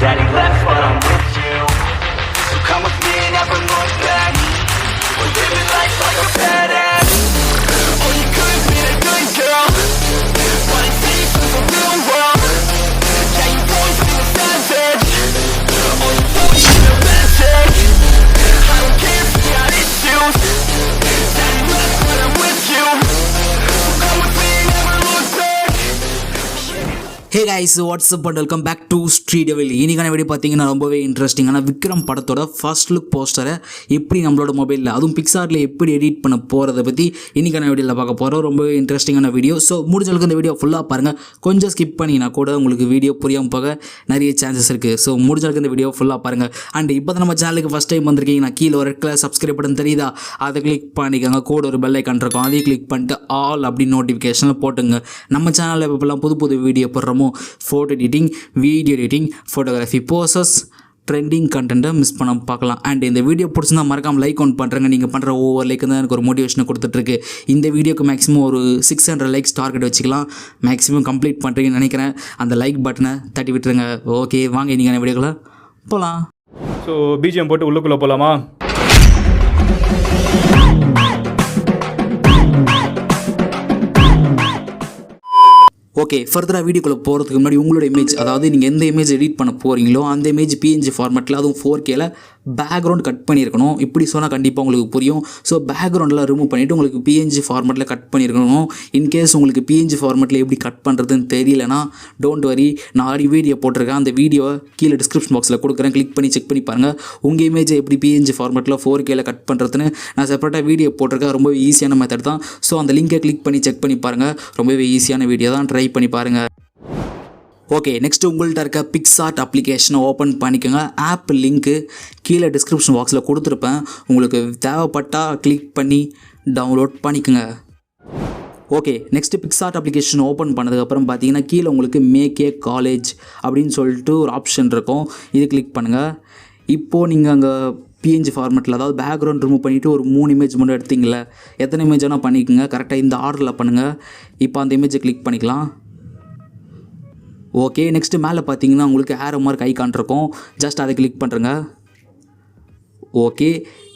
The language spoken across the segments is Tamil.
Daddy left but I'm with you. So come with me and never look back. We're living life like a badass. Oh, you could be a good girl, but it's deep in the real world. Yeah, you always been a savage. Oh, you always been a message. I don't care if you got issues. Daddy left but I'm with you. So come with me and never look back. Hey guys, what's up and welcome back to Sri Divil. இன்னைக்கான வீடியோ பார்த்தீங்கன்னா ரொம்பவே இன்ட்ரெஸ்டிங்கான விக்ரம் படத்தோட ஃபர்ஸ்ட் லுக் போஸ்டரை எப்படி நம்மளோட மொபைலில் அதுவும் பிக்சார்ட்டில் எப்படி எடிட் பண்ண போகிறத பற்றி இன்னைக்கான வீடியோவில் பார்க்க போகிறோம். ரொம்பவே இன்ட்ரெஸ்டிங்கான வீடியோ. ஸோ முடிஞ்சளவுக்கு இந்த வீடியோ ஃபுல்லாக பாருங்கள். கொஞ்சம் ஸ்கிப் பண்ணிங்கன்னா கூட உங்களுக்கு வீடியோ புரியாமல் போக நிறைய சான்சஸ் இருக்குது. ஸோ முடிஞ்சளவுக்கு இந்த வீடியோ ஃபுல்லாக பாருங்கள். அண்ட் இப்போ தான் நம்ம சேனலுக்கு ஃபஸ்ட் டைம் வந்திருக்கீங்கன்னா கீழே ஒரு ரெட் சப்ஸ்கிரைப் பட்டன் தெரியுதா, அதை கிளிக் பண்ணிக்கோங்க. கூட ஒரு பெல் ஐக்கான் இருக்கும், அதையும் கிளிக் பண்ணிட்டு ஆல் அப்படி நோட்டிஃபிகேஷனில் போட்டுங்க. நம்ம சேனலில் இப்போலாம் புது புது வீடியோ போடுறோமோ, photo editing, video editing, photography, posters, trending கண்டென்ட்டை மிஸ் பண்ண பார்க்கலாம். அண்ட் இந்த வீடியோ பிடிச்சிருந்தா மறக்காமல் லைக் ஒன் பண்ணுறேங்க. நீங்கள் பண்ணுற ஒவ்வொரு லைக்கு தான் எனக்கு ஒரு மோட்டிவேஷனை கொடுத்துட்ருக்கு. இந்த வீடியோக்கு மேக்ஸிமம் ஒரு 600 லைக்ஸ் டார்கெட் வச்சுக்கலாம். மேக்ஸிமம் கம்ப்ளீட் பண்ணுறீங்கன்னு நினைக்கிறேன். அந்த லைக் பட்டனை தட்டி விட்டுருங்க. ஓகே, வாங்க நீங்கள் வீடியோக்குள்ள போகலாம். ஸோ பிஜிஎம் போட்டு உள்ளுக்குள்ளே போகலாமா? ஓகே, ஃபர்தராக வீடியோக்குள்ளே போகிறதுக்கு முன்னாடி உங்களோட இமேஜ், அதாவது நீங்கள் எந்த இமேஜ் எடிட் பண்ண போகிறீங்களோ அந்த இமேஜ் பிஎன்ஜி ஃபார்மேட்டில், அதுவும் 4Kல பேக்ரவுண்ட் கட் பண்ணியிருக்கணும். இப்படி சொன்னால் கண்டிப்பாக உங்களுக்கு புரியும். ஸோ பேக்ரவுண்டில் ரிமூவ் பண்ணிவிட்டு உங்களுக்கு பிஎன்ஜி ஃபார்மேட்டில் கட் பண்ணியிருக்கணும். இன்கேஸ் உங்களுக்கு பிஎன்ஜி ஃபார்மேட்டில் எப்படி கட் பண்ணுறதுன்னு தெரியலனா டோன்ட் வரி, நான் ஆல்ரெடி வீடியோ போட்டிருக்கேன். அந்த வீடியோவை கீழே டிஸ்கிரிப்ஷன் பாக்ஸில் கொடுக்குறேன், கிளிக் பண்ணி செக் பண்ணி பாருங்கள். உங்கள் இமேஜை எப்படி பிஎன்ஜி ஃபார்மேட்டில் 4Kல கட் பண்ணுறதுன்னு நான் செப்பரேட்டாக வீடியோ போட்டிருக்கேன். ரொம்பவே ஈஸியான மெத்தட் தான். ஸோ அந்த லிங்கை கிளிக் பண்ணி செக் பண்ணி பாருங்கள். ரொம்பவே ஈஸியான வீடியோ தான், ட்ரை பண்ணி பாருங்கள். ஓகே, நெக்ஸ்ட்டு உங்கள்கிட்ட இருக்க பிக்சார்ட் அப்ளிகேஷனை ஓப்பன் பண்ணிக்கோங்க. ஆப் லிங்க்கு கீழே டிஸ்கிரிப்ஷன் பாக்ஸில் கொடுத்துருப்பேன். உங்களுக்கு தேவைப்பட்டால் கிளிக் பண்ணி டவுன்லோட் பண்ணிக்கோங்க. Okay, next PicsArt application open பண்ணதுக்கப்புறம் பார்த்தீங்கன்னா கீழே உங்களுக்கு மேக் ஏ காலேஜ் அப்படின்னு சொல்லிட்டு ஒரு ஆப்ஷன் இருக்கும். இது கிளிக் பண்ணுங்கள். இப்போது நீங்கள் அங்கே பிஎன்ஜி ஃபார்மேட்டில், அதாவது பேக்ரவுண்ட் ரிமூவ் பண்ணிவிட்டு ஒரு 3 இமேஜ் மட்டும் எடுத்தீங்களே, எத்தனை இமேஜ் வேணால் பண்ணிக்கோங்க. கரெக்டாக இந்த ஆர்டரில் பண்ணுங்கள். இப்போ அந்த இமேஜை கிளிக் பண்ணிக்கலாம். ஓகே, நெக்ஸ்ட்டு மேலே பார்த்தீங்கன்னா உங்களுக்கு ஏரோ மார்க் ஐகான் இருக்கும். ஜஸ்ட் அதை கிளிக் பண்ணுறங்க. ஓகே,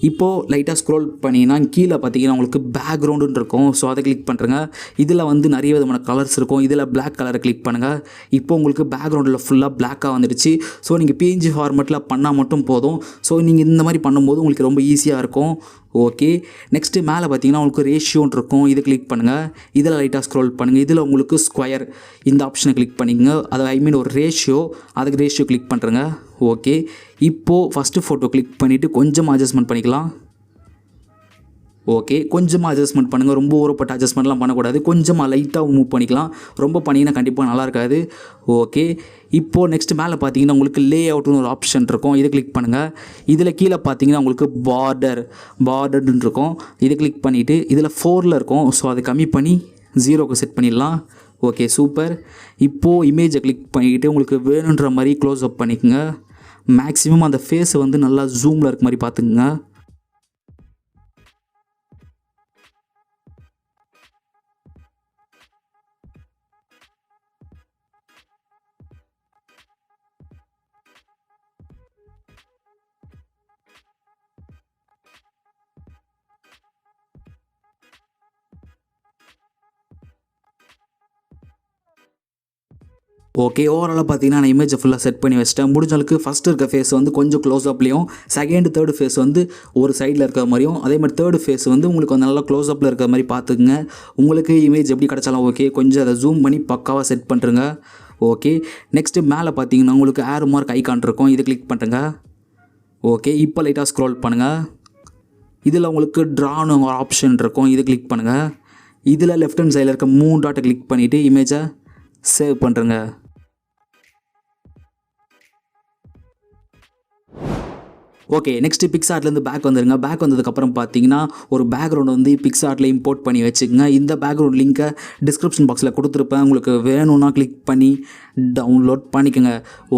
இப்போது லைட்டாக ஸ்க்ரோல் பண்ணிங்கன்னா கீழே பார்த்தீங்கன்னா உங்களுக்கு பேக்ரவுண்டுன்னு இருக்கும். ஸோ அதை கிளிக் பண்ணுறங்க. இதில் வந்து நிறைய விதமான கலர்ஸ் இருக்கும். இதில் பிளாக் கலரை கிளிக் பண்ணுங்கள். இப்போ உங்களுக்கு பேக்ரவுண்டில் ஃபுல்லாக பிளாக்காக வந்துடுச்சு. ஸோ நீங்கள் பிஎன்ஜி ஃபார்மேட்டில் பண்ணால் மட்டும் போதும். ஸோ நீங்கள் இந்த மாதிரி பண்ணும்போது உங்களுக்கு ரொம்ப ஈஸியாக இருக்கும். ஓகே, நெக்ஸ்ட்டு மேலே பார்த்தீங்கன்னா உங்களுக்கு ரேஷியோன்னு இருக்கும். இதை கிளிக் பண்ணுங்கள். இதில் லைட்டாக ஸ்க்ரோல் பண்ணுங்கள். இதில் உங்களுக்கு ஸ்கொயர் இந்த ஆப்ஷனை கிளிக் பண்ணிக்கங்க. அது ஒரு ரேஷியோ, அதுக்கு ரேஷியோ கிளிக் பண்ணுறங்க. ஓகே, இப்போது ஃபஸ்ட்டு ஃபோட்டோ கிளிக் பண்ணிவிட்டு கொஞ்சமாக அட்ஜஸ்ட்மெண்ட் பண்ணிக்கலாம். ஓகே, கொஞ்சமாக அட்ஜஸ்ட்மெண்ட் பண்ணுங்கள். ரொம்ப ஊறப்பட்ட அட்ஜஸ்ட்மெண்ட்லாம் பண்ணக்கூடாது. கொஞ்சமாக லைட்டாக மூவ் பண்ணிக்கலாம். ரொம்ப பண்ணிங்கன்னா கண்டிப்பாக நல்லா இருக்காது. ஓகே, இப்போது நெக்ஸ்ட் மேலே பார்த்தீங்கன்னா உங்களுக்கு லே அவுட்னு ஒரு ஆப்ஷன் இருக்கும். இதை கிளிக் பண்ணுங்கள். இதில் கீழே பார்த்தீங்கன்னா உங்களுக்கு பார்டர்ன்னு இருக்கும். இதை கிளிக் பண்ணிவிட்டு இதில் 4ல் இருக்கும். ஸோ அதை கம்மி பண்ணி 0க்கு செட் பண்ணிடலாம். Okay, super. இப்போது இமேஜை கிளிக் பண்ணிக்கிட்டு உங்களுக்கு வேணுன்ற மாதிரி க்ளோஸ் அப் பண்ணிக்கோங்க. மேக்ஸிமம் அந்த ஃபேஸை வந்து நல்லா ஜூமில் இருக்க மாதிரி பார்த்துக்குங்க. ஓகே, ஓவராலாக பார்த்தீங்கன்னா நான் இமேஜை ஃபுல்லாக செட் பண்ணி வச்சிட்டேன். முடிஞ்சளவுக்கு ஃபஸ்ட்டு இருக்க ஃபேஸ் வந்து கொஞ்சம் க்ளோஸ் அப்லேயும், செகண்ட் தேர்டு ஃபேஸ் வந்து ஒரு சைடில் இருக்கிற மாதிரியும், அதே மாதிரி தேர்டு ஃபேஸ் வந்து உங்களுக்கு வந்து நல்லா க்ளோஸ் அப்பில் இருக்கிற மாதிரி பார்த்துக்குங்க. உங்களுக்கு இமேஜ் எப்படி கிடச்சாலும் ஓகே, கொஞ்சம் அதை ஜூம் பண்ணி பக்காவாக செட் பண்ணுறங்க. ஓகே, நெக்ஸ்ட்டு மேலே பார்த்தீங்கன்னா உங்களுக்கு ஏரோ மார்க் ஐகான் இருக்கும். இதை கிளிக் பண்ணுறங்க. ஓகே, இப்போ லைட்டாக ஸ்க்ரோல் பண்ணுங்கள். இதில் உங்களுக்கு ட்ரான்னு ஒரு ஆப்ஷன் இருக்கும். இதை கிளிக் பண்ணுங்கள். இதில் லெஃப்ட் ஹேண்ட் சைடில் இருக்க 3 டாட்டை கிளிக் பண்ணிவிட்டு இமேஜை சேவ் பண்ணுறங்க. ஓகே, நெக்ஸ்ட்டு பிக்சார்ட்லேருந்து பேக் வந்துடுங்க. பேக் வந்ததுக்கப்புறம் பார்த்தீங்கன்னா ஒரு பேக்ரவுண்ட் வந்து பிக்சார்ட்டில் இம்போர்ட் பண்ணி வச்சுக்கோங்க. இந்த பேக்ரவுண்ட் லிங்க்கை டிஸ்கிரிப்ஷன் பாக்ஸில் கொடுத்துருப்பேன். உங்களுக்கு வேணும்னா கிளிக் பண்ணி டவுன்லோட் பண்ணிக்கோங்க.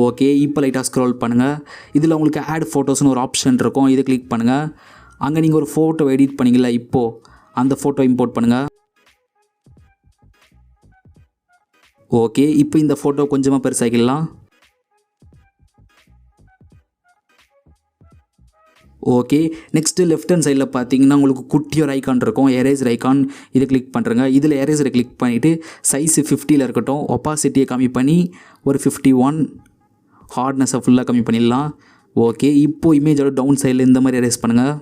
ஓகே, இப்போ லைட்டாக ஸ்க்ரோல் பண்ணுங்கள். இதில் உங்களுக்கு ஆட் ஃபோட்டோஸ்னு ஒரு ஆப்ஷன் இருக்கும். இதை கிளிக் பண்ணுங்கள். அங்கே நீங்கள் ஒரு ஃபோட்டோ எடிட் பண்ணிங்களா, இப்போது அந்த ஃபோட்டோ இம்போர்ட் பண்ணுங்கள். ஓகே, இப்போ இந்த ஃபோட்டோ கொஞ்சமாக பெருசாகிக்கலாம். ஓகே, நெக்ஸ்ட்டு லெஃப்ட் ஹேண்ட் சைடில் பார்த்தீங்கன்னா உங்களுக்கு குட்டி ஒரு ஐக்கான் இருக்கும், எரேசர் ஐக்கான். இதை கிளிக் பண்ணுறங்க. இதில் எரேசரை கிளிக் பண்ணிவிட்டு சைஸு 50 இருக்கட்டும், ஒப்பாசிட்டியை கம்மி பண்ணி ஒரு 51, ஹார்ட்னஸை ஃபுல்லாக கம்மி பண்ணிடலாம். ஓகே, இப்போது இமேஜோட டவுன் சைடில் இந்த மாதிரி எரேஸ் பண்ணுங்கள்.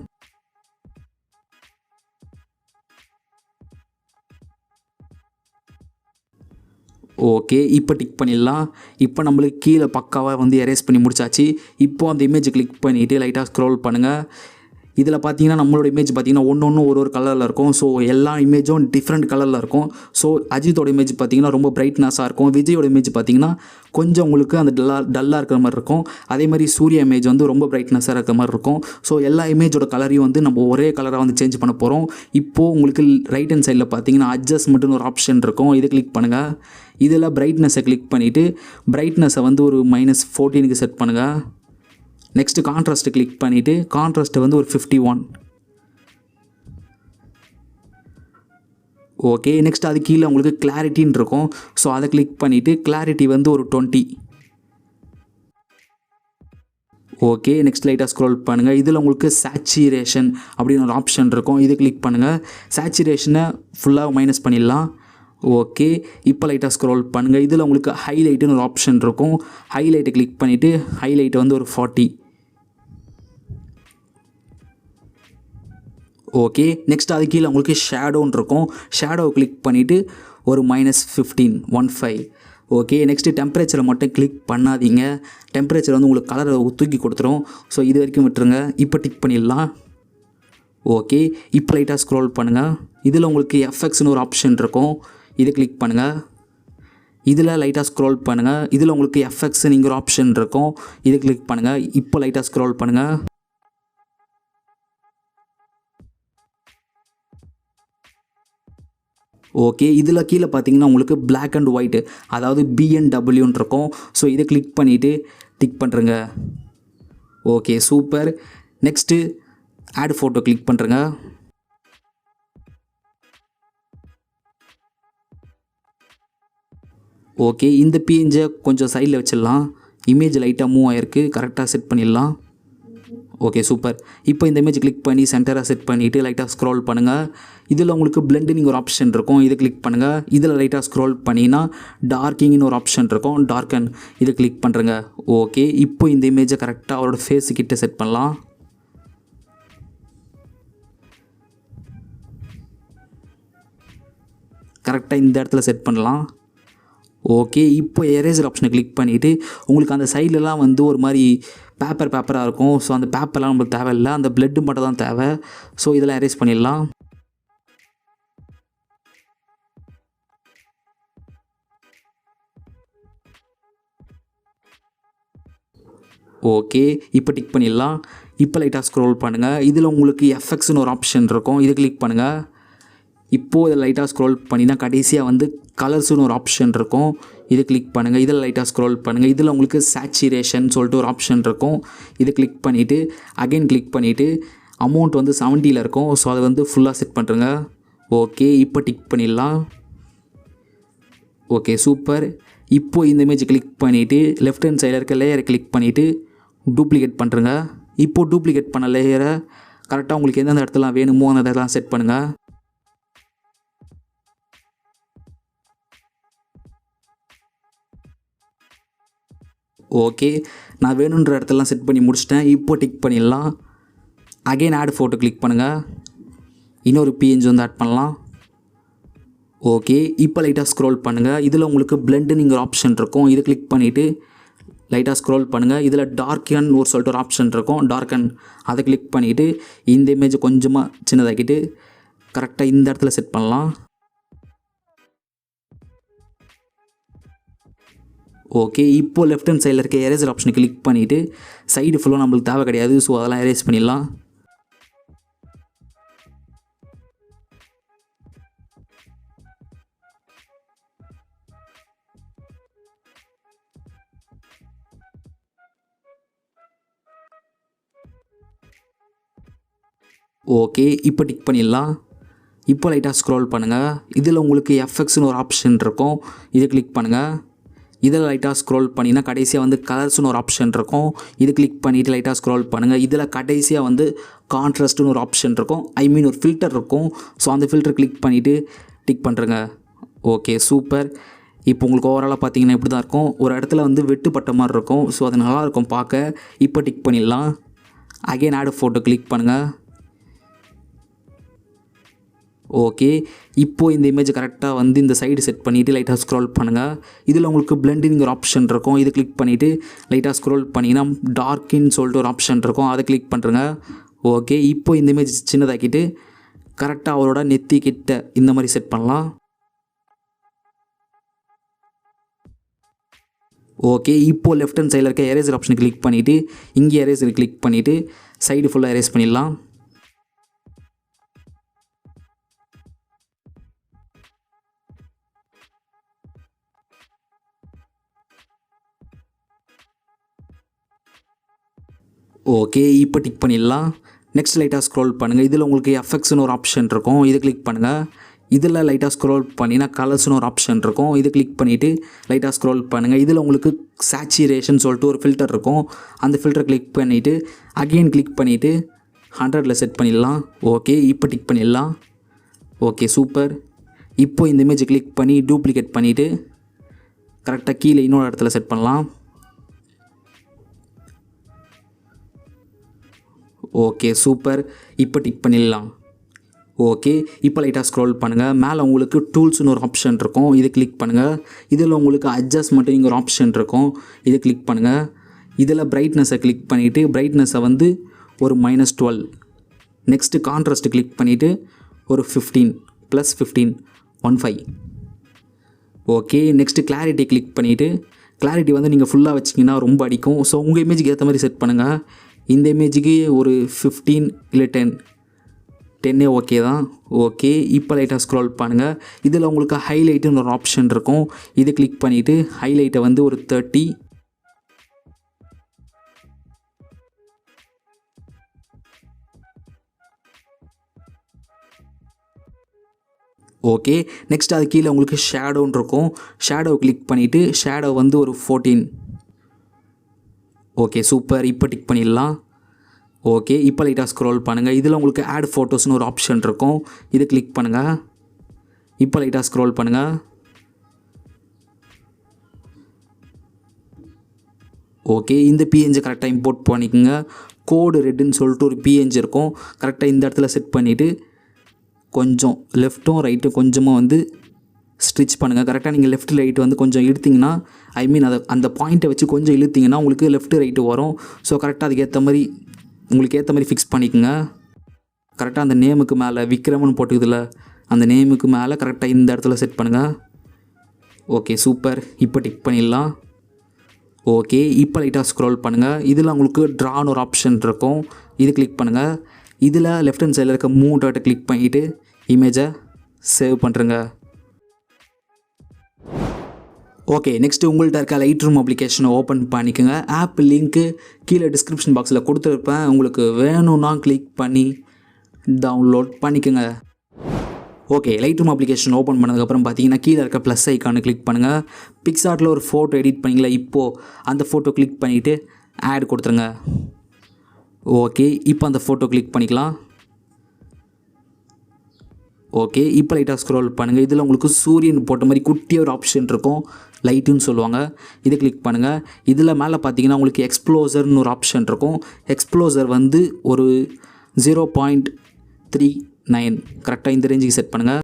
ஓகே, இப்போ டிக் பண்ணிடலாம். இப்போ நம்மளுக்கு கீழே பக்காவாக வந்து எரேஸ் பண்ணி முடிச்சாச்சு. இப்போது அந்த இமேஜை கிளிக் பண்ணிவிட்டு லைட்டாக ஸ்க்ரோல் பண்ணுங்கள். இதில் பார்த்தீங்கன்னா நம்மளோட இமேஜ் பார்த்தீங்கன்னா ஒன்று ஒரு கலரில் இருக்கும். ஸோ எல்லா இமேஜும் டிஃப்ரெண்ட் கலரில் இருக்கும். ஸோ அஜித்தோட இமேஜ் பார்த்தீங்கன்னா ரொம்ப பிரைட்னஸாக இருக்கும். விஜயோட இமேஜ் பார்த்தீங்கன்னா கொஞ்சம் உங்களுக்கு அந்த டல்லாக இருக்கிற மாதிரி இருக்கும். அதே மாதிரி சூர்யா இமேஜ் வந்து ரொம்ப பிரைட்னஸாக இருக்கிற மாதிரி இருக்கும். ஸோ எல்லா இமேஜோட கலரையும் வந்து நம்ம ஒரே கலராக வந்து சேஞ்ச் பண்ண போகிறோம். இப்போது உங்களுக்கு ரைட் ஹேண்ட் சைடில் பார்த்தீங்கன்னா அட்ஜஸ்ட்மெண்ட்னு ஒரு ஆப்ஷன் இருக்கும். இதை கிளிக் பண்ணுங்கள். இதில் பிரைட்னஸை கிளிக் பண்ணிவிட்டு பிரைட்னஸை வந்து ஒரு -14க்கு செட் பண்ணுங்கள். நெக்ஸ்ட்டு கான்ட்ராஸ்ட்டை கிளிக் பண்ணிவிட்டு கான்ட்ராஸ்ட்டை வந்து ஒரு 51. ஓகே, நெக்ஸ்ட் அது கீழே உங்களுக்கு கிளாரிட்டின்னு இருக்கும். ஸோ அதை கிளிக் பண்ணிவிட்டு கிளாரிட்டி வந்து ஒரு 20. ஓகே, நெக்ஸ்ட் லைட்டாக ஸ்க்ரோல் பண்ணுங்கள். இதில் உங்களுக்கு சேச்சுரேஷன் அப்படின்னு ஒரு ஆப்ஷன் இருக்கும். இதை கிளிக் பண்ணுங்கள். சேச்சுரேஷனை ஃபுல்லாக மைனஸ் பண்ணிடலாம். ஓகே, இப்போ லைட்டாக ஸ்க்ரோல் பண்ணுங்கள். இதில் உங்களுக்கு ஹைலைட்டுன்னு ஒரு ஆப்ஷன் இருக்கும். ஹைலைட்டை கிளிக் பண்ணிவிட்டு ஹைலைட்டை வந்து ஒரு 40. ஓகே, நெக்ஸ்ட் அது கீழே உங்களுக்கு ஷேடோன்னு இருக்கும். ஷேடோவை கிளிக் பண்ணிவிட்டு ஒரு -15. ஓகே, நெக்ஸ்ட்டு டெம்பரேச்சரை மட்டும் கிளிக் பண்ணாதீங்க. டெம்பரேச்சர் வந்து உங்களுக்கு கலரை தூக்கி கொடுத்துரும். ஸோ இது வரைக்கும் விட்டுருங்க. இப்போ டிக் பண்ணிடலாம். ஓகே, இப்போ லைட்டாக ஸ்க்ரோல் பண்ணுங்கள். இதில் உங்களுக்கு எஃப்எக்ஸ்னு ஒரு ஆப்ஷன் இருக்கும். இதை கிளிக் பண்ணுங்கள். இதில் லைட்டாக ஸ்க்ரோல் பண்ணுங்கள். இதில் உங்களுக்கு எஃப்எக்ஸ்னு ஒரு ஆப்ஷன் இருக்கும். இதை கிளிக் பண்ணுங்கள். இப்போ லைட்டாக ஸ்க்ரோல் பண்ணுங்கள். ஓகே, இதில் கீழே பார்த்தீங்கன்னா உங்களுக்கு பிளாக் அண்ட் ஒயிட், அதாவது BNWன்னு இருக்கும். ஸோ இதை கிளிக் பண்ணிவிட்டு டிக் பண்ணுறங்க. Okay, super. Next add photo click பண்ணுறங்க. ஓகே, இந்த பிஎன்ஜை கொஞ்சம் சைடில் வச்சிடலாம். இமேஜ் லைட்டாக மூவ் ஆகிருக்கு, கரெக்டாக செட் பண்ணிடலாம். Okay, super. இப்போ இந்த இமேஜ் கிளிக் பண்ணி சென்டராக செட் பண்ணிவிட்டு லைட்டாக ஸ்க்ரோல் பண்ணுங்கள். இதில் உங்களுக்கு பிளெண்டிங் ஒரு ஆப்ஷன் இருக்கும். இதை கிளிக் பண்ணுங்கள். இதில் லைட்டாக ஸ்க்ரோல் பண்ணினா டார்க்கிங்னு ஒரு ஆப்ஷன் இருக்கும். டார்க்கன் இதை கிளிக் பண்ணுறங்க. ஓகே, இப்போ இந்த இமேஜை கரெக்டாக அவரோட ஃபேஸுக்கிட்ட செட் பண்ணலாம். கரெக்டாக இந்த இடத்துல செட் பண்ணலாம். ஓகே, இப்போ எரேசர் ஆப்ஷனை கிளிக் பண்ணிவிட்டு உங்களுக்கு அந்த சைட்லலாம் வந்து ஒரு மாதிரி பேப்பராக இருக்கும். ஸோ அந்த பேப்பர்லாம் நம்மளுக்கு தேவையில்லை, அந்த பிளட்டு மட்டும் தான் தேவை. ஸோ இதெல்லாம் எரேஸ் பண்ணிடலாம். ஓகே, இப்போ டிக் பண்ணிடலாம். இப்போ லைட்டாக ஸ்க்ரோல் பண்ணுங்கள். இதில் உங்களுக்கு எஃப்எக்ஸ்னு ஒரு ஆப்ஷன் இருக்கும். இதை கிளிக் பண்ணுங்கள். இப்போது இதை லைட்டாக ஸ்க்ரோல் பண்ணினா கடைசியாக வந்து கலர்ஸ்னு ஒரு ஆப்ஷன் இருக்கும். இதை கிளிக் பண்ணுங்கள். இதில் லைட்டாக ஸ்க்ரோல் பண்ணுங்கள். இதில் உங்களுக்கு சேச்சுரேஷன் சொல்லிட்டு ஒரு ஆப்ஷன் இருக்கும். இதை கிளிக் பண்ணிவிட்டு அகைன் கிளிக் பண்ணிவிட்டு அமௌண்ட் வந்து 70 இருக்கும். ஸோ அதை வந்து ஃபுல்லாக செட் பண்ணுறங்க. ஓகே, இப்போ டிக் பண்ணிடலாம். Okay, super. இப்போது இந்த இமேஜ் கிளிக் பண்ணிவிட்டு லெஃப்ட் ஹேண்ட் சைடில் இருக்க லேயரை கிளிக் பண்ணிவிட்டு டூப்ளிகேட் பண்ணுறங்க. இப்போது டூப்ளிகேட் பண்ண லேயரை கரெக்டாக உங்களுக்கு எந்தெந்த இடத்துல வேணுமோ அந்த இடத்துல செட் பண்ணுங்கள். ஓகே, நான் வேணுன்ற இடத்துலலாம் செட் பண்ணி முடிச்சிட்டேன். இப்போ டிக் பண்ணிடலாம். அகைன் ஆட் ஃபோட்டோ கிளிக் பண்ணுங்கள். இன்னொரு பிஎன்ஜி வந்து ஆட் பண்ணலாம். ஓகே, இப்போ லைட்டாக ஸ்க்ரோல் பண்ணுங்கள். இதில் உங்களுக்கு பிளெண்டுங்கிற ஆப்ஷன் இருக்கும். இதை கிளிக் பண்ணிவிட்டு லைட்டாக ஸ்க்ரோல் பண்ணுங்கள். இதில் டார்க்கன் ஒரு சொல்லிட்டு ஒரு ஆப்ஷன் இருக்கும். டார்க்கன் அதை கிளிக் பண்ணிவிட்டு இந்த இமேஜை கொஞ்சமாக சின்னதாக்கிட்டு கரெக்டாக இந்த இடத்துல செட் பண்ணலாம். ஓகே, இப்போது லெஃப்ட் ஹேண்ட் சைடில் இருக்க எரேசர் ஆப்ஷனை கிளிக் பண்ணிவிட்டு சைடு ஃபுல்லாக நம்மளுக்கு தேவை கிடையாது. ஸோ அதெல்லாம் எரேஸ் பண்ணிடலாம். ஓகே, இப்போ டிக் பண்ணிடலாம். இப்போ லைட்டாக ஸ்க்ரோல் பண்ணுங்கள். இதில் உங்களுக்கு எஃப்எக்ஸ்னு ஒரு ஆப்ஷன் இருக்கும். இதை கிளிக் பண்ணுங்கள். இதில் லைட்டாக ஸ்க்ரோல் பண்ணிங்கன்னா கடைசியாக வந்து கலர்ஸ்னு ஒரு ஆப்ஷன் இருக்கும். இது கிளிக் பண்ணிவிட்டு லைட்டாக ஸ்க்ரோல் பண்ணுங்கள். இதில் கடைசியாக வந்து கான்ட்ராஸ்ட்னு ஒரு ஆப்ஷன் இருக்கும், ஒரு ஃபில்டர் இருக்கும். ஸோ அந்த ஃபில்டர் கிளிக் பண்ணிவிட்டு டிக் பண்ணுறேங்க. Okay super. இப்போ உங்களுக்கு ஓவராலாக பார்த்தீங்கன்னா இப்படி தான் இருக்கும். ஒரு இடத்துல வந்து வெட்டுப்பட்ட மாதிரி இருக்கும். ஸோ அது நல்லாயிருக்கும் பார்க்க. இப்போ டிக் பண்ணிடலாம். அகைன் ஆட் ஃபோட்டோ கிளிக் பண்ணுங்கள். ஓகே, இப்போது இந்த இமேஜ் கரெக்டாக வந்து இந்த சைடு செட் பண்ணிவிட்டு லைட்டாக ஸ்க்ரோல் பண்ணுங்கள். இதில் உங்களுக்கு பிளெண்டிங் ஒரு ஆப்ஷன் இருக்கும். இது கிளிக் பண்ணிவிட்டு லைட்டாக ஸ்க்ரோல் பண்ணிங்கன்னா டார்க்கின்னு சொல்லிட்டு ஒரு ஆப்ஷன் இருக்கும். அதை கிளிக் பண்ணுறேங்க. ஓகே, இப்போ இந்த இமேஜ் சின்னதாக்கிட்டு கரெக்டாக அவரோட நெத்தி கிட்ட இந்த மாதிரி செட் பண்ணலாம். ஓகே, இப்போது லெஃப்ட் ஹேண்ட் சைடில் இருக்க எரேசர் ஆப்ஷனை கிளிக் பண்ணிவிட்டு இங்கே எரேசர் கிளிக் பண்ணிவிட்டு சைடு ஃபுல்லாக எரேஸ் பண்ணிடலாம். ஓகே, இப்போ டிக் பண்ணிடலாம். நெக்ஸ்ட் லைட்டாக ஸ்க்ரோல் பண்ணுங்கள். இதில் உங்களுக்கு எஃபெக்ட்ஸ்னு ஒரு ஆப்ஷன் இருக்கும். இதை கிளிக் பண்ணுங்கள். இதில் லைட்டாக ஸ்க்ரோல் பண்ணினா கலர்ஸ்னு ஒரு ஆப்ஷன் இருக்கும். இதை கிளிக் பண்ணிவிட்டு லைட்டாக ஸ்க்ரோல் பண்ணுங்கள். இதில் உங்களுக்கு சேச்சுரேஷன் சொல்லிட்டு ஒரு ஃபில்டர் இருக்கும். அந்த ஃபில்டரை கிளிக் பண்ணிவிட்டு அகெயின் கிளிக் பண்ணிவிட்டு 100ல் செட் பண்ணிடலாம். ஓகே, இப்போ டிக் பண்ணிடலாம். Okay super. இப்போ இந்த இமேஜை கிளிக் பண்ணி டூப்ளிகேட் பண்ணிவிட்டு கரெக்டாக கீழே இன்னொரு இடத்துல செட் பண்ணலாம். Okay super. இப்போ டிக் பண்ணிடலாம். ஓகே, இப்போ லைட்டாக ஸ்க்ரோல் பண்ணுங்கள். மேலே உங்களுக்கு டூல்ஸ்னு ஒரு ஆப்ஷன் இருக்கும். இதை கிளிக் பண்ணுங்கள். இதில் உங்களுக்கு அட்ஜஸ்ட்மெண்ட்டுங்கிற ஒரு ஆப்ஷன் இருக்கும். இதை கிளிக் பண்ணுங்கள். இதில் பிரைட்னஸை கிளிக் பண்ணிவிட்டு பிரைட்னஸை வந்து ஒரு -12. நெக்ஸ்ட்டு கான்ட்ராஸ்ட்டு கிளிக் பண்ணிவிட்டு ஒரு 15 + 15 15. ஓகே, நெக்ஸ்ட்டு கிளாரிட்டி கிளிக் பண்ணிவிட்டு கிளாரிட்டி வந்து நீங்கள் ஃபுல்லாக வச்சிங்கன்னா ரொம்ப அடிக்கும். ஸோ உங்கள் இமேஜுக்கு ஏற்ற மாதிரி செட் பண்ணுங்கள். இந்த இமேஜுக்கு ஒரு 15 இல்லை 10 ஓகே தான். ஓகே, இப்போ லைட்டாக ஸ்க்ரோல் பண்ணுங்கள். இதில் உங்களுக்கு ஹைலைட்டுன்னு ஒரு ஆப்ஷன் இருக்கும். இதை கிளிக் பண்ணிவிட்டு ஹைலைட்டை வந்து ஒரு 30. ஓகே, நெக்ஸ்ட் அது கீழே உங்களுக்கு ஷேடோன்னு இருக்கும். ஷேடோ கிளிக் பண்ணிவிட்டு ஷேடோ வந்து ஒரு 14. Okay super. இப்போ டிக் பண்ணிடலாம். ஓகே, இப்போ லைட்டாக ஸ்க்ரோல் பண்ணுங்கள். இதில் உங்களுக்கு ஆட் ஃபோட்டோஸ்னு ஒரு ஆப்ஷன் இருக்கும். இதை கிளிக் பண்ணுங்கள். இப்போ லைட்டாக ஸ்க்ரோல் பண்ணுங்கள். ஓகே, இந்த பிஎன்ஜி கரெக்டாக இம்போர்ட் பண்ணிக்கோங்க. கோடு ரெட்டுன்னு சொல்லிட்டு ஒரு பிஎன்ஜி இருக்கும். கரெக்டாக இந்த இடத்துல செட் பண்ணிவிட்டு கொஞ்சம் லெஃப்ட்டும் ரைட்டும் கொஞ்சமாக வந்து ஸ்ட்ரிச் பண்ணுங்கள். கரெக்டாக நீங்கள் லெஃப்ட் ரைட்டு வந்து கொஞ்சம் இழுத்திங்கன்னா அதை அந்த பாயிண்ட்டை வச்சு கொஞ்சம் இழுத்திங்கன்னா உங்களுக்கு லெஃப்ட் ரைட்டு வரும். ஸோ கரெக்டாக அதுக்கேற்ற மாதிரி உங்களுக்கு ஏற்ற மாதிரி ஃபிக்ஸ் பண்ணிக்கோங்க. கரெக்டாக அந்த நேமுக்கு மேலே விக்ரம்னு போட்டுக்குதுல அந்த நேமுக்கு மேலே கரெக்டாக இந்த இடத்துல செட் பண்ணுங்கள். Okay super. இப்போ டிக் பண்ணிடலாம். ஓகே, இப்போ லைட்டாக ஸ்க்ரோல் பண்ணுங்கள். இதில் உங்களுக்கு ட்ரான்னு ஒரு ஆப்ஷன் இருக்கும். இது கிளிக் பண்ணுங்கள். இதில் லெஃப்ட் ஹேண்ட் சைடில் இருக்க 3 டாட்டை கிளிக் பண்ணிவிட்டு இமேஜை சேவ் பண்ணுறங்க. ஓகே, நெக்ஸ்ட்டு உங்கள்கிட்ட இருக்க லைட் ரூம் அப்ளிகேஷனை ஓப்பன் பண்ணிக்கோங்க. ஆப் லிங்க்கு கீழே டிஸ்கிரிப்ஷன் பாக்ஸில் கொடுத்துருப்பேன். உங்களுக்கு வேணும்னா கிளிக் பண்ணி டவுன்லோட் பண்ணிக்கோங்க. Okay, light room application open பண்ணதுக்கப்புறம் பார்த்தீங்கன்னா கீழே இருக்க ப்ளஸ் ஐக்கானை கிளிக் பண்ணுங்கள். பிக்சார்ட்டில் ஒரு ஃபோட்டோ எடிட் பண்ணிங்களா, இப்போது அந்த ஃபோட்டோ கிளிக் பண்ணிவிட்டு ஆட் கொடுத்துருங்க. ஓகே, இப்போ அந்த ஃபோட்டோ கிளிக் பண்ணிக்கலாம். ஓகே, இப்போ லைட்டாக ஸ்க்ரோல் பண்ணுங்கள். இதில் உங்களுக்கு சூரியன் போட்ட மாதிரி குட்டியாக ஒரு ஆப்ஷன் இருக்கும், லைட்டுன்னு சொல்லுவாங்க. இதை கிளிக் பண்ணுங்கள். இதில் மேலே பார்த்தீங்கன்னா உங்களுக்கு எக்ஸ்ப்ளோசர்னு ஒரு ஆப்ஷன் இருக்கும். எக்ஸ்ப்ளோசர் வந்து ஒரு 0.39 கரெக்டாக இந்த ரேஞ்சுக்கு செட் பண்ணுங்கள்.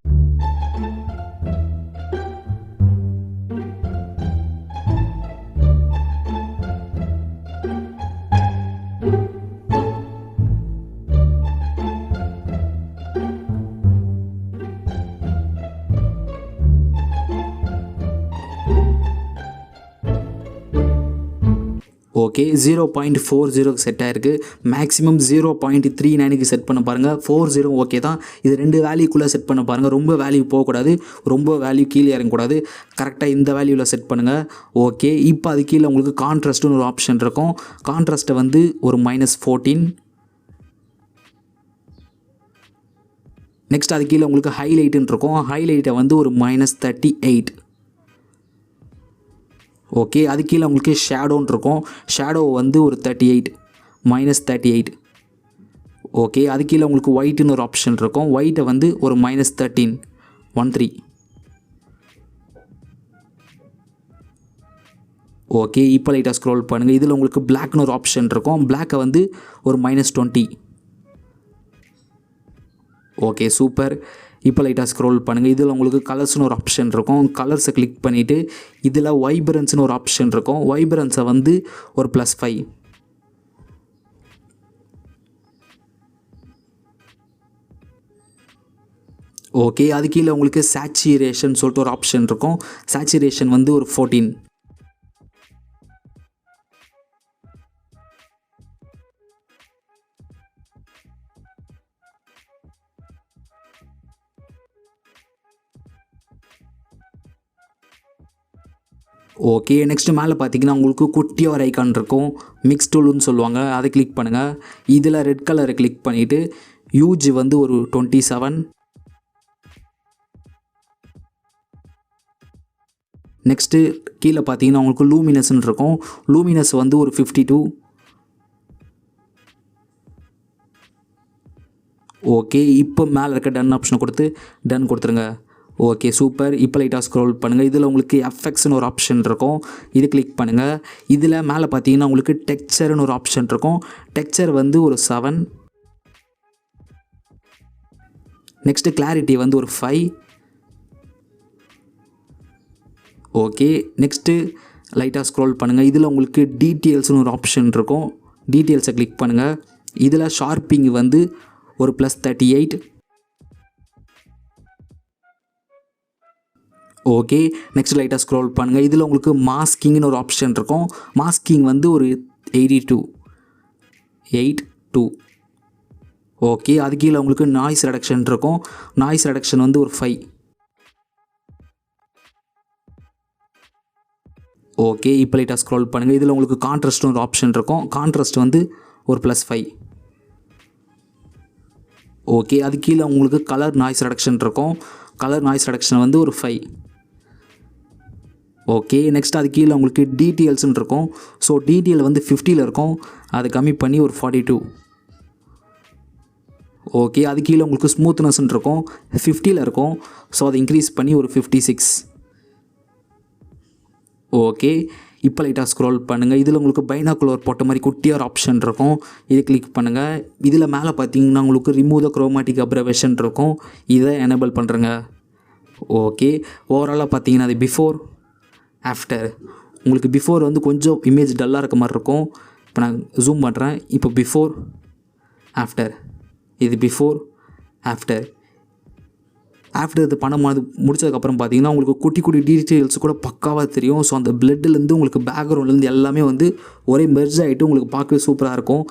ஓகே, 0.40 செட் ஆகிருக்கு. மேக்ஸிமம் 0.39க்கு செட் பண்ண பாருங்கள். 40 ஓகே தான். இது 2 வேல்யூக்குள்ளே செட் பண்ண பாருங்கள். ரொம்ப வேல்யூ போகக்கூடாது, ரொம்ப வேல்யூ கீழே இறங்கக்கூடாது. கரெக்டாக இந்த வேல்யூவில் செட் பண்ணுங்கள். ஓகே, இப்போ அது கீழே உங்களுக்கு கான்ட்ராஸ்ட்டுன்னு ஒரு ஆப்ஷன் இருக்கும். கான்ட்ராஸ்ட்டை வந்து ஒரு -14. நெக்ஸ்ட் அது கீழே உங்களுக்கு ஹைலைட்டுன்னு இருக்கும். ஹைலைட்டை வந்து ஒரு -38. ஓகே, அது கீழே உங்களுக்கு ஷேடோன்னு இருக்கும். ஷேடோ வந்து ஒரு 38 -38. ஓகே, அது கீழே உங்களுக்கு ஒயிட்டுன்னு ஒரு ஆப்ஷன் இருக்கும். ஒயிட்டை வந்து ஒரு -13 13. ஓகே, இப்போ லைட்டாக ஸ்க்ரோல் பண்ணுங்கள். இதில் உங்களுக்கு பிளாக்னு ஒரு ஆப்ஷன் இருக்கும். பிளாக்கை வந்து ஒரு -20. Okay, super. இப்போ லைட்டாக ஸ்க்ரோல் பண்ணுங்கள். இதில் உங்களுக்கு கலர்ஸ்னு ஒரு ஆப்ஷன் இருக்கும். கலர்ஸை கிளிக் பண்ணிவிட்டு இதில் வைப்ரன்ஸ்னு ஒரு ஆப்ஷன் இருக்கும். வைப்ரன்ஸை வந்து ஒரு +5. ஓகே, அது கீழே உங்களுக்கு சேச்சுரேஷன் சொல்லிட்டு ஒரு ஆப்ஷன் இருக்கும். சேச்சுரேஷன் வந்து ஒரு 14. ஓகே, நெக்ஸ்ட்டு மேலே பார்த்தீங்கன்னா உங்களுக்கு குட்டியாக ஒரு ஐக்கான் இருக்கும். மிக்ஸ் டூல்னு சொல்லுவாங்க. அதை கிளிக் பண்ணுங்கள். இதில் ரெட் கலரை கிளிக் பண்ணிவிட்டு யூஜ் வந்து ஒரு 27. நெக்ஸ்ட்டு கீழே பார்த்தீங்கன்னா உங்களுக்கு லூமினஸ்ன்னு இருக்கும். லூமினஸ் வந்து ஒரு 52. ஓகே, இப்போ மேலே இருக்க டன் ஆப்ஷனை கொடுத்து டன் கொடுத்துருங்க. Okay, super. இப்போ லைட்டாக ஸ்க்ரோல் பண்ணுங்கள். இதில் உங்களுக்கு எஃப்எக்ஸ்னு ஒரு ஆப்ஷன் இருக்கும். இது கிளிக் பண்ணுங்கள். இதில் மேலே பார்த்தீங்கன்னா உங்களுக்கு டெக்ஸ்சர்னு ஒரு ஆப்ஷன் இருக்கும். டெக்ஸ்சர் வந்து ஒரு 7. நெக்ஸ்ட்டு கிளாரிட்டி வந்து ஒரு 5. ஓகே, நெக்ஸ்ட்டு லைட்டாக ஸ்க்ரோல் பண்ணுங்கள். இதில் உங்களுக்கு டீட்டெயில்ஸ்னு ஒரு ஆப்ஷன் இருக்கும். டீட்டெயில்ஸை கிளிக் பண்ணுங்கள். இதில் ஷார்ப்பிங் வந்து ஒரு +38. ஓகே, நெக்ஸ்ட் லைட்டாக ஸ்க்ரோல் பண்ணுங்கள். இதில் உங்களுக்கு மாஸ்கிங்னு ஒரு ஆப்ஷன் இருக்கும். மாஸ்கிங் வந்து ஒரு 82. ஓகே, அது கீழே உங்களுக்கு நாய்ஸ் ரெடக்ஷன் இருக்கும். நாய்ஸ் ரெடக்ஷன் வந்து ஒரு 5. ஓகே, இப்போ லைட்டாக ஸ்க்ரோல் பண்ணுங்கள். இதில் உங்களுக்கு கான்ட்ராஸ்ட்னு ஒரு ஆப்ஷன் இருக்கும். கான்ட்ராஸ்ட் வந்து ஒரு +5. ஓகே, அது கீழே உங்களுக்கு கலர் நாய்ஸ் ரெடக்ஷன் இருக்கும். கலர் நாய்ஸ் ரெடக்ஷன் வந்து ஒரு 5. ஓகே, நெக்ஸ்ட் அது கீழே உங்களுக்கு டீட்டெயில்ஸ்னு இருக்கும். ஸோ டீட்டெயில் வந்து 50ல் இருக்கும். அதை கம்மி பண்ணி ஒரு 42. ஓகே, அது கீழே உங்களுக்கு ஸ்மூத்னஸ்ன்னு இருக்கும். 50ல் இருக்கும். ஸோ அதை இன்க்ரீஸ் பண்ணி ஒரு 56. ஓகே, இப்போ லைட்டாக ஸ்க்ரோல் பண்ணுங்கள். இதில் உங்களுக்கு பைனாக்குலர் போட்ட மாதிரி குட்டியாக ஒரு ஆப்ஷன் இருக்கும். இதை கிளிக் பண்ணுங்கள். இதில் மேலே பார்த்தீங்கன்னா உங்களுக்கு ரிமூவ் த குரோமேட்டிக் அப்ரவேஷன் இருக்கும். இதை எனேபிள் பண்ணுறேங்க. ஓகே, ஓவராலாக பார்த்தீங்கன்னா அது பிஃபோர் ஆஃப்டர். உங்களுக்கு பிஃபோர் வந்து கொஞ்சம் இமேஜ் டல்லாக இருக்க மாதிரி இருக்கும். இப்போ நான் ஜூம் பண்ணுறேன். இப்போ பிஃபோர் ஆஃப்டர். இது பிஃபோர் ஆஃப்டர். இது பணம் முடிச்சதுக்கப்புறம் பார்த்தீங்கன்னா உங்களுக்கு குட்டி குட்டி டீட்டெயில்ஸ் கூட பக்காவாக தெரியும். ஸோ அந்த பிளட்லேருந்து உங்களுக்கு பேக்ரவுண்ட்லேருந்து எல்லாமே வந்து ஒரே மெர்ஜ் ஆகிட்டு உங்களுக்கு பார்க்கவே சூப்பராக இருக்கும்.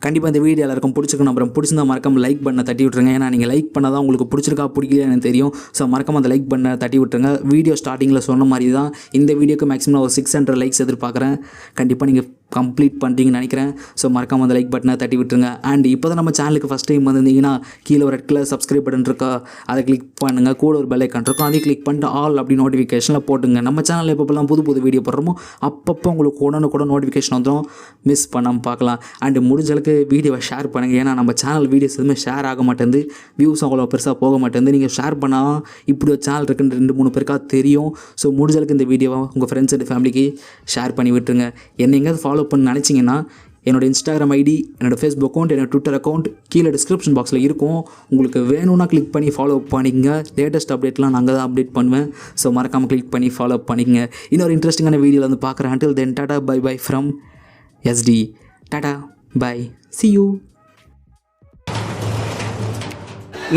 கண்டிப்பாக இந்த வீடியோ எல்லாருக்கும் பிடிச்சிருக்கணும். அப்புறம் பிடிச்சிருந்தா மறக்காம லைக் பண்ண தட்டி விட்டுருங்க. ஏன்னா நீங்கள் லைக் பண்ணால் தான் உங்களுக்கு பிடிச்சிருக்கா பிடிக்கல எனக்கு தெரியும். ஸோ மறக்காம அந்த லைக் பண்ண தட்டி விட்டுருங்க. வீடியோ ஸ்டார்டிங்கில் சொன்ன மாதிரி தான் இந்த வீடியோக்கு மேக்ஸிமம் ஒரு 600 லைக்ஸ் எதிர்பார்க்குறேன். கண்டிப்பாக நீங்கள் கம்ப்ளீட் பண்ணிட்டீங்கன்னு நினைக்கிறேன். ஸோ மறக்காம அந்த லைக் பட்டனை தட்டி விட்டுருங்க. அண்ட் இப்போ தான் நம்ம சேனலுக்கு ஃபஸ்ட் டைம் வந்திருந்தீங்கன்னா கீழே ஒரு ரெட் கலர் சப்ஸ்கிரைப் பட்டன் இருக்கா, அதை கிளிக் பண்ணுங்கள். கூட ஒரு பெல் ஐக்கான் இருக்கும், அதையும் கிளிக் பண்ணிட்டு ஆல் அப்படி நோட்டிஃபிகேஷனில் போட்டுங்க. நம்ம சேனலில் எப்போல்லாம் புது வீடியோ போடுறோமோ அப்பப்போ உங்களுக்கு உடனே நோட்டிஃபிகேஷன் வந்துடும். மிஸ் பண்ணாமல் பார்க்கலாம். அண்ட் முடிஞ்சளவுக்கு வீடியோவை ஷேர் பண்ணுங்கள். ஏன்னா நம்ம சேனல் வீடியோஸ் எதுவுமே ஷேர் ஆக மாட்டேங்குது, வியூஸ் அவ்வளோ பெருசாக போக மாட்டேங்குது. நீங்கள் ஷேர் பண்ணால் இப்படி ஒரு சேனல் இருக்குன்னு 2-3 பேருக்கா தெரியும். ஸோ முடிஞ்சளவுக்கு இந்த வீடியோவை உங்கள் ஃப்ரெண்ட்ஸ் அண்ட் ஃபேமிலிக்கு ஷேர் பண்ணி விட்டுருங்க. என்னை எங்கேயாவது ஃபாலோ பண்ண நினச்சிங்கன்னா என்னோடய இன்ஸ்டாகிராம் ஐடி, என்னோடய ஃபேஸ்புக் அக்கௌண்ட், என்னோடய ட்விட்டர் அக்கௌண்ட் கீழே டிஸ்கிரிப்ஷன் பாக்ஸில் இருக்கும். உங்களுக்கு வேணும்னா கிளிக் பண்ணி ஃபாலோ பண்ணிக்கங்க. லேட்டஸ்ட் அப்டேட்லாம் நாங்கள் தான் அப்டேட் பண்ணுவேன். ஸோ மறக்காமல் கிளிக் பண்ணி ஃபாலோ பண்ணிக்கங்க. இன்னொரு இன்ட்ரெஸ்டிங்கான வீடியோவில் வந்து பார்க்குறேன். until then tata bye from SD. Tata bye, see you.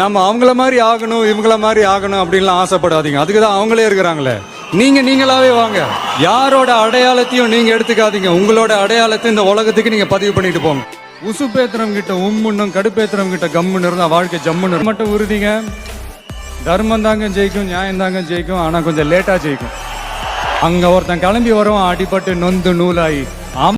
நம்ம அவங்கள மாதிரி ஆகணும் இவங்கள மாதிரி ஆகணும் அப்படின்லாம் ஆசைப்படாதீங்க. அதுக்கு தான் அவங்களே இருக்கிறாங்களே. நீங்களாவே வாங்க. யாரோட அடையாளத்தையும் நீங்க எடுத்துக்காதீங்க. உங்களோட அடையாளத்தை இந்த உலகத்துக்கு நீங்க பதிவு பண்ணிட்டு போங்க. உசுப்பேத்திரம் கிட்ட உம்முன்னும் கடுப்பேத்திரம் கிட்ட கம்முன்னு இருந்தா வாழ்க்கை ஜம்முன்னு மட்டும் உறுதிங்க. தர்மம் தாங்க ஜெயிக்கும், நியாயம் தாங்க ஜெயிக்கும். ஆனா கொஞ்சம் லேட்டா ஜெயிக்கும். அங்க ஒருத்தன் கிளம்பி வருவான், அடிபட்டு நொந்து நூலாகி.